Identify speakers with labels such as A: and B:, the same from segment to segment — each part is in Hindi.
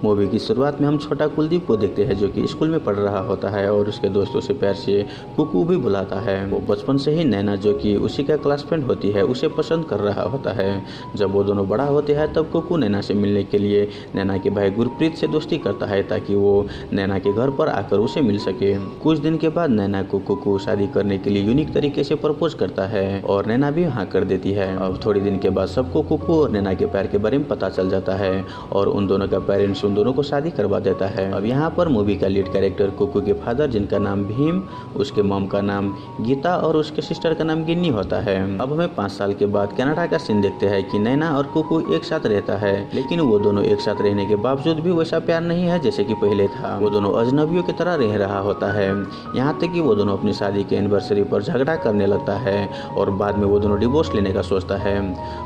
A: मूवी की शुरुआत में हम छोटा कुलदीप को देखते हैं जो कि स्कूल में पढ़ रहा होता है और उसके दोस्तों से प्यार से कुकू भी बुलाता है। वो बचपन से ही नैना जो कि उसी का क्लास फ्रेंड होती है उसे पसंद कर रहा होता है। जब वो दोनों बड़ा होते हैं तब कुकू नैना से मिलने के लिए नैना के भाई गुरप्रीत से दोस्ती करता है ताकि वो नैना के घर पर आकर उसे मिल सके। कुछ दिन के बाद नैना को कुकू शादी करने के लिए यूनिक तरीके से प्रपोज करता है और नैना भी हाँ कर देती है। अब थोड़ी दिन के बाद सबको कुकू और नैना के प्यार के बारे में पता चल जाता है और उन दोनों का पेरेंट्स उन दोनों को शादी करवा देता है। अब यहाँ पर मूवी का लीड कैरेक्टर कुकू के फादर जिनका नाम भीम, उसके मॉम का नाम गीता और उसके सिस्टर का नाम गिन्नी होता है। अब हमें 5 साल के बाद कनाडा का सीन देखते हैं कि नैना और कुकू एक साथ रहता है, लेकिन वो दोनों एक साथ रहने के बावजूद भी वैसा प्यार नहीं है जैसे कि पहले था। वो दोनों अजनबियों की तरह रह रहा होता है, यहाँ तक कि वो दोनों अपनी शादी के एनिवर्सरी पर झगड़ा करने लगता है और बाद में वो दोनों डिवोर्स लेने का सोचता है।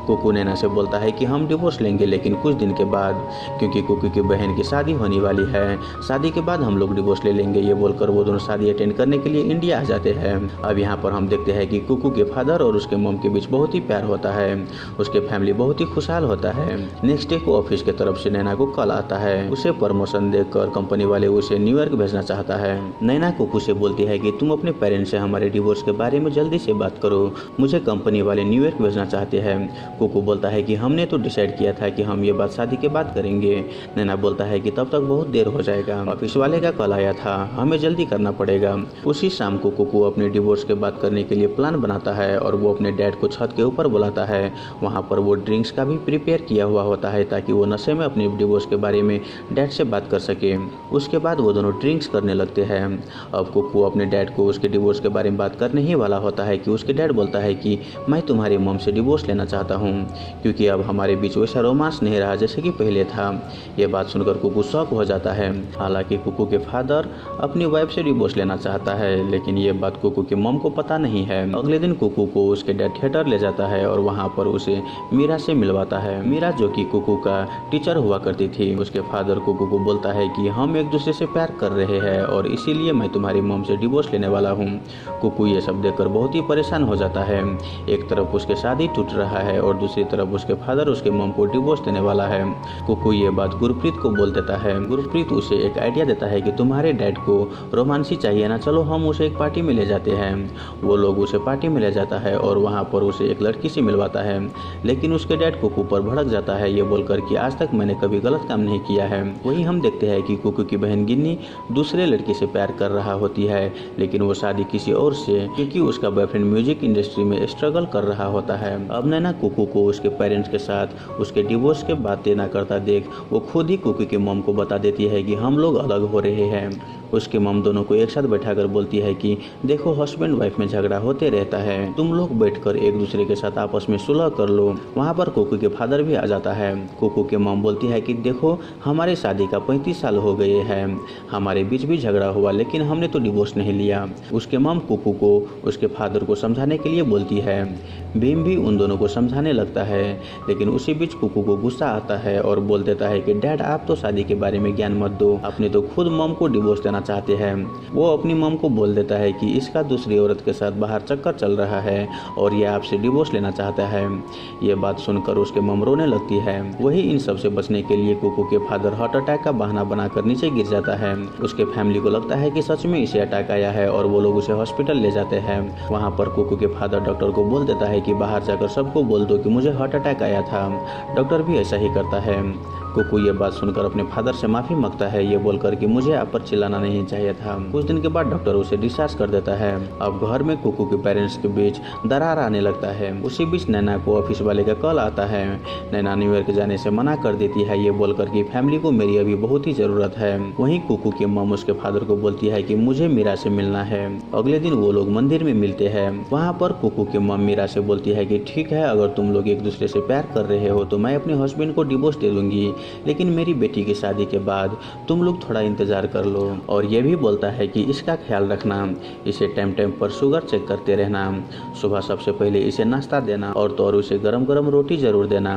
A: कुकू नैना से बोलता है कि हम डिवोर्स लेंगे, लेकिन कुछ दिन के बाद, क्योंकि कुकू की बहन की शादी होने वाली है, शादी के बाद हम लोग डिवोर्स ले लेंगे। ये बोलकर वो दोनों शादी अटेंड करने के लिए इंडिया आ जाते हैं। अब यहाँ पर हम देखते हैं कि कुकू के फादर और उसके मॉम के बीच बहुत ही प्यार होता है, उसके फैमिली बहुत ही खुशहाल होता है। नेक्स्ट डे को ऑफिस की तरफ से नैना को कॉल आता है। उसे प्रमोशन देकर कंपनी वाले उसे न्यूयॉर्क भेजना चाहता है। नैना कुकू से बोलती है कि तुम अपने पेरेंट्स से हमारे डिवोर्स के बारे में जल्दी से बात करो, मुझे कंपनी वाले न्यूयॉर्क भेजना चाहते हैं। कुकू बोलता है कि हमने तो डिसाइड किया था कि हम ये बात शादी के बाद करेंगे। नैना बोलता है कि तब तक बहुत देर हो जाएगा, ऑफिस वाले का कॉल आया था, हमें जल्दी करना पड़ेगा। उसी शाम को कुकू अपने डिवोर्स के बात करने के लिए प्लान बनाता है और वो अपने डैड को छत के ऊपर बुलाता है। वहाँ पर वो ड्रिंक्स का भी प्रिपेयर किया हुआ होता है ताकि वो नशे में अपने डिवोर्स के बारे में डैड से बात कर सके। उसके बाद वो दोनों ड्रिंक्स करने लगते हैं। अब कुकू अपने डैड को उसके डिवोर्स के बारे में बात करने ही वाला होता है कि उसके डैड बोलता है कि मैं तुम्हारी मॉम से डिवोर्स लेना चाहता हूँ क्योंकि अब हमारे बीच वैसा रोमांस नहीं रहा जैसे कि पहले था। ये बात सुनकर कुकू शॉक हो जाता है। हालांकि कुकू के फादर अपनी वाइफ से डिवोर्स लेना चाहता है, लेकिन ये बात कुकू की मॉम को पता नहीं है। अगले दिन कुकू को उसके डैड थिएटर ले जाता है और वहाँ पर उसे मीरा से मिलवाता है। मीरा जो कि कुकू का टीचर हुआ करती थी। उसके फादर कुकू को बोलता है कि हम एक दूसरे से प्यार कर रहे हैं और इसीलिए मैं तुम्हारी मॉम से डिवोर्स लेने वाला हूँ। कुकू ये सब देखकर बहुत ही परेशान हो जाता है। एक तरफ उसके शादी टूट रहा है और दूसरी तरफ उसके फादर उसके मॉम को डिवोर्स देने वाला है। कुकू ये बात गुरप्रीत को बोल देता है। गुरप्रीत उसे एक आइडिया देता है कि तुम्हारे डैड को रोमांसी चाहिए ना, चलो हम उसे एक पार्टी में ले जाते हैं। वो लोग उसे पार्टी में ले जाता है और वहाँ पर उसे एक लड़की से मिलवाता है, लेकिन उसके डैड कुकू पर भड़क जाता है ये बोलकर कि आज तक मैंने कभी गलत काम नहीं किया है। वहीं हम देखते हैं कि कुकू की बहन गिन्नी दूसरे लड़के से प्यार कर रहा होती है, लेकिन वो शादी किसी और से, क्योंकि उसका बॉयफ्रेंड म्यूजिक इंडस्ट्री में स्ट्रगल कर रहा होता है। अब नैना कुकू को उसके पेरेंट्स के साथ उसके डिवोर्स के बातें ना करता देख वो खुद ही कुकू की मॉम को बता देती है कि हम लोग अलग हो रहे हैं। उसके मॉम दोनों को एक साथ बैठाकर बोलती है कि देखो हस्बैंड वाइफ में झगड़ा होते रहता है, तुम लोग बैठकर एक दूसरे के साथ आपस में सुलह कर लो। वहाँ पर कुकू के फादर भी आ जाता है। कुकू के मॉम बोलती है कि देखो हमारे शादी का 35 साल हो गए हैं, हमारे बीच भी झगड़ा हुआ लेकिन हमने तो डिवोर्स नहीं लिया। उसके मॉम कुकू को उसके फादर को समझाने के लिए बोलती है। भीम भी उन दोनों को समझाने लगता है, लेकिन उसी बीच कुकू को गुस्सा आता है और बोल देता है कि डैड आप तो शादी के बारे में ज्ञान मत दो, आपने तो खुद मॉम को डिवोर्स देना चाहते हैं। वो अपनी मॉम को बोल देता है कि इसका दूसरी औरत के साथ बाहर चक्कर चल रहा है और ये आपसे डिवोर्स लेना चाहता है। ये बात सुनकर उसके मॉम रोने लगती है। वही इन सब से बचने के लिए कुकू के फादर हार्ट अटैक का बहाना बनाकर नीचे गिर जाता है। उसके फैमिली को लगता है कि सच में इसे अटैक आया है और वो लोग उसे हॉस्पिटल ले जाते हैं। वहाँ पर कुकू के फादर डॉक्टर को बोल देता है कि बाहर जाकर सबको बोल दो कि मुझे हार्ट अटैक आया था। डॉक्टर भी ऐसा ही करता है। कुकू ये बात सुनकर अपने फादर से माफ़ी मांगता है ये बोलकर कि मुझे आप पर चिल्लाना नहीं चाहिए था। कुछ दिन के बाद डॉक्टर उसे डिस्चार्ज कर देता है। अब घर में कुकू के पेरेंट्स के बीच दरार आने लगता है। उसी बीच नैना को ऑफिस वाले का कॉल आता है। नैना न्यूयॉर्क जाने से मना कर देती है ये बोलकर कि फैमिली को मेरी अभी बहुत ही ज़रूरत है। वहीं कुकू की मॉम उसके फादर को बोलती है कि मुझे मीरा से मिलना है। अगले दिन वो लोग मंदिर में मिलते हैं। वहाँ पर कुकू की मॉम मीरा से बोलती है कि ठीक है, अगर तुम लोग एक दूसरे से प्यार कर रहे हो तो मैं अपने हस्बैंड को डिवोर्स दे दूंगी, लेकिन मेरी बेटी की शादी के बाद तुम लोग थोड़ा इंतजार कर लो। और ये भी बोलता है कि इसका ख्याल रखना, इसे टाइम टाइम पर शुगर चेक करते रहना, सुबह सबसे पहले इसे नाश्ता देना और तो और उसे गरम गरम रोटी जरूर देना।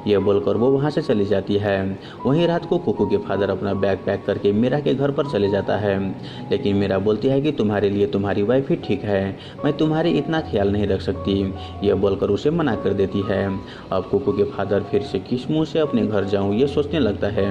A: ये बोलकर वो वहाँ से चली जाती है। वहीं रात को कुकू के फादर अपना बैग पैक करके मीरा के घर पर चले जाता है, लेकिन मीरा बोलती है कि तुम्हारे लिए तुम्हारी वाइफ ही ठीक है, मैं तुम्हारी इतना ख्याल नहीं रख सकती। यह बोलकर उसे मना कर देती है। अब कुकू के फादर फिर से किस मुँह से अपने घर जाऊँ ये सोचने लगता है।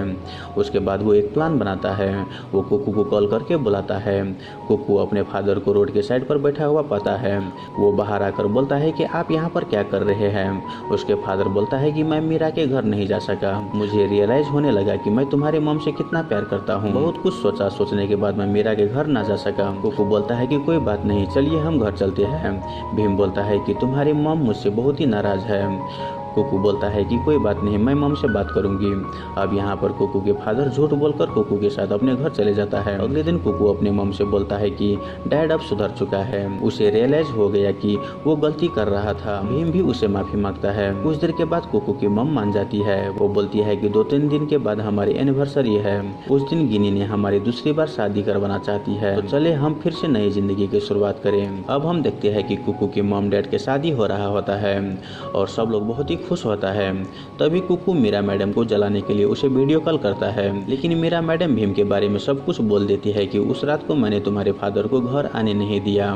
A: उसके बाद वो एक प्लान बनाता है। वो कुकू को कॉल करके बुलाता है। कुकू अपने फादर को रोड के साइड पर बैठा हुआ पाता है। वो बाहर आकर बोलता है कि आप यहाँ पर क्या कर रहे हैं। उसके फादर बोलता है कि मैं मीरा के घर नहीं जा सका। मुझे रियलाइज होने लगा कि मैं तुम्हारे मॉम से कितना प्यार करता हूँ। बहुत कुछ सोचा, सोचने के बाद मैं मीरा के घर ना जा सका। कुकू बोलता है कि कोई बात नहीं, चलिए हम घर चलते हैं। भीम बोलता है कि तुम्हारी मॉम मुझसे बहुत ही नाराज है। कुकू बोलता है कि कोई बात नहीं, मैं मॉम से बात करूंगी। अब यहाँ पर कुकू के फादर झूठ बोलकर कुकू के साथ अपने घर चले जाता है। अगले दिन कुकू अपने मॉम से बोलता है कि डैड अब सुधर चुका है। उसे रियलाइज हो गया कि वो गलती कर रहा था। भीम भी उसे माफी मांगता है। कुछ देर के बाद कुकू की मॉम मान जाती है। वो बोलती है कि 2-3 दिन के बाद हमारी एनिवर्सरी है। उस दिन गिनी ने हमारी दूसरी बार शादी करवाना चाहती है, तो चले हम फिर से नई जिंदगी की शुरुआत करें। अब हम देखते हैं कि कुकू की मॉम डैड के शादी हो रहा होता है और सब लोग बहुत ही खुश होता है। तभी कुकू मीरा मैडम को जलाने के लिए उसे वीडियो कॉल करता है, लेकिन मीरा मैडम भीम के बारे में सब कुछ बोल देती है कि उस रात को मैंने तुम्हारे फादर को घर आने नहीं दिया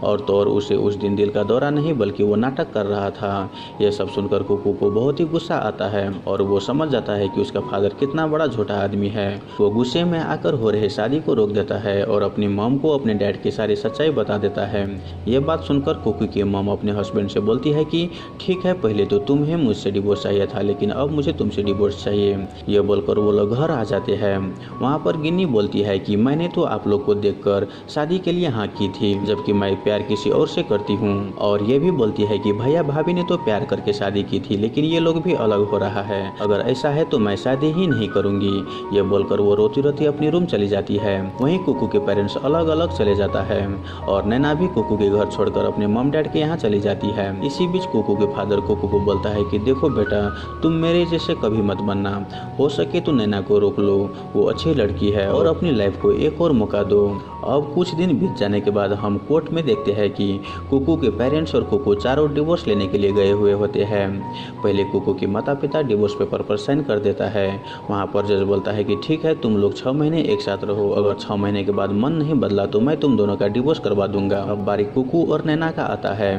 A: और तो और उसे उस दिन दिल का दौरा नहीं बल्कि वो नाटक कर रहा था। यह सब सुनकर कुकू को बहुत ही गुस्सा आता है और वो समझ जाता है कि उसका फादर कितना बड़ा झूठा आदमी है। वो गुस्से में आकर हो रहे शादी को रोक देता है और अपनी मॉम को अपने डैड की सारी सच्चाई बता देता है। ये बात सुनकर कुकू की मॉम अपने हस्बैंड से बोलती है कि ठीक है, पहले तो तुम्हें मुझसे डिवोर्स चाहिए था, लेकिन अब मुझे तुमसे डिवोर्स चाहिए। यह बोलकर वो लोग घर आ जाते हैं। वहाँ पर गिन्नी बोलती है कि मैंने तो आप लोग को देखकर शादी के लिए हाँ की थी, जबकि मैं प्यार किसी और से करती हूँ। और ये भी बोलती है कि भैया भाभी ने तो प्यार करके शादी की थी, लेकिन ये लोग भी अलग हो रहा है। अगर ऐसा है तो मैं शादी ही नहीं करूंगी। ये बोलकर वो रोती रोती अपनी रूम चली जाती है। वहीं कुकू के पेरेंट्स अलग अलग चले जाता है और नैना भी कुकू के घर छोड़कर अपने मॉम डैड के यहाँ चली जाती है। इसी बीच कुकू के फादर कुकू को बोलता है कि देखो बेटा, तुम मेरे जैसे कभी मत बनना। हो सके तो नैना को रोक लो, वो अच्छी लड़की है और अपनी लाइफ को एक और मौका दो। अब कुछ दिन बीत जाने के बाद हम कोर्ट में देखते हैं कि कुकू के पेरेंट्स और कुकू चारों डिवोर्स लेने के लिए गए हुए होते हैं। पहले कुकू के माता पिता डिवोर्स पेपर पर साइन कर देता है। वहाँ पर जज बोलता है कि ठीक है, तुम लोग 6 महीने एक साथ रहो, अगर 6 महीने के बाद मन नहीं बदला तो मैं तुम दोनों का डिवोर्स करवा दूंगा। अब बारी कुकू और नैना का आता है।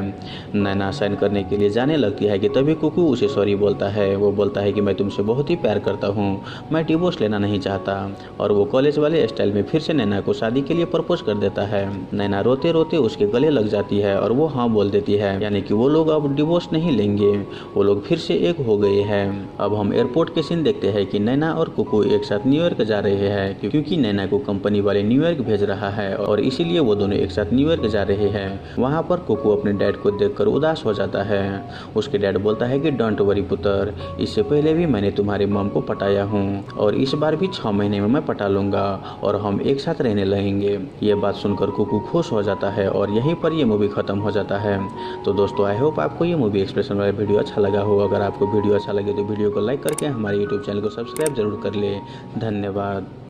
A: नैना साइन करने के लिए जाने लगती है कि तभी कुकू उसे सॉरी बोलता है। वो बोलता है कि मैं तुमसे बहुत ही प्यार करता हूँ, मैं डिवोर्स लेना नहीं चाहता। और वो कॉलेज वाले स्टाइल में फिर से नैना को शादी के लिए प्रपोज कर देता है। नैना रोते रोते उसके गले लग जाती है और वो हाँ बोल देती है, यानी कि वो लोग अब डिवोर्स नहीं लेंगे। वो लोग फिर से एक हो गए हैं। अब हम एयरपोर्ट के सीन देखते हैं कि नैना और कुकू एक साथ न्यूयॉर्क जा रहे हैं, क्योंकि नैना को कंपनी वाले न्यूयॉर्क भेज रहा है और इसीलिए वो दोनों एक साथ न्यूयॉर्क जा रहे हैं। वहाँ पर कुकू अपने डैड को देखकर उदास हो जाता है। उसके डैड बोलता है कि डोंट वरी पुत्र, इससे पहले भी मैंने तुम्हारी मॉम को पटाया हूँ और इस बार भी 6 महीने में मैं पटा लूंगा और हम एक साथ रहने लगेंगे। ये बात सुनकर कुकू खुश हो जाता है और यहीं पर ये मूवी खत्म हो जाता है। तो दोस्तों, आई होप आपको ये मूवी एक्सप्रेशन वाला वीडियो अच्छा लगा हो। अगर आपको वीडियो अच्छा लगे तो वीडियो को लाइक करके हमारे यूट्यूब चैनल को सब्सक्राइब जरूर कर ले। धन्यवाद।